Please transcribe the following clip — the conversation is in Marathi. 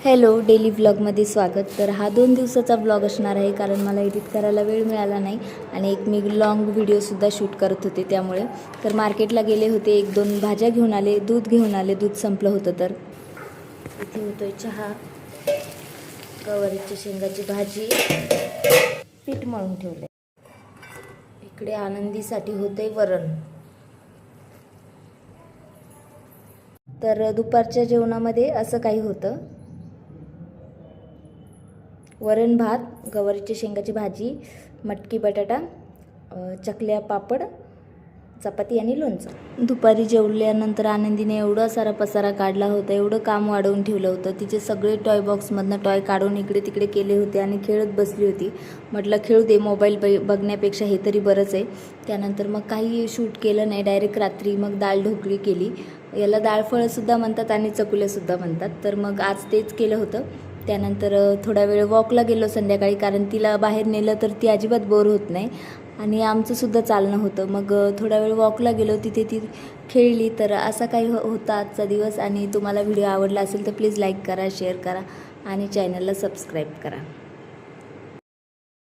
हॅलो, डेली व्लॉगमध्ये स्वागत. तर हा 2 दिवसाचा व्लॉग असणार आहे, कारण मला एडिट करायला वेळ मिळाला नाही आणि एक मी लॉंग व्हिडिओसुद्धा शूट करत होते त्यामुळे. तर मार्केटला गेले होते, 1-2 भाज्या घेऊन आले, दूध घेऊन आले, दूध संपलं होतं. तर इथे होतोय चहा, गवारीच्या शेंगाची भाजी, पीठ मळून ठेवले. इकडे आनंदीसाठी होतंय वरण. तर दुपारच्या जेवणामध्ये असं काही होतं: वरण भात, गवारीच्या शेंगाची भाजी, मटकी बटाटा, चकल्या, पापड, चपाती आणि लोणचं. दुपारी जेवल्यानंतर आनंदीने एवढा सारा पसारा काढला होता, एवढं काम वाढवून ठेवलं होतं. तिचे सगळे टॉय बॉक्समधनं टॉय काढून इकडे तिकडे केले होते आणि खेळत बसली होती. म्हटलं खेळू दे, मोबाईल बघण्यापेक्षा हे तरी बरंच आहे. त्यानंतर मग काही शूट केलं नाही, डायरेक्ट रात्री मग डाळ ढोकळी केली. याला डाळफळंसुद्धा म्हणतात आणि चकुल्यासुद्धा म्हणतात. तर मग आज तेच केलं होतं. त्यानंतर थोडा वेळ वॉकला गेलो संध्याकाळी, कारण तिला बाहेर नेलं तर ती अजिबात बोर होत नाही आणि आमचंसुद्धा चालणं होतं. मग थोडा वेळ वॉकला गेलो, तिथे ती खेळली. तर असा काही होता आजचा दिवस. आणि तुम्हाला व्हिडिओ आवडला असेल तर प्लीज लाईक करा, शेअर करा आणि चॅनलला सबस्क्राईब करा.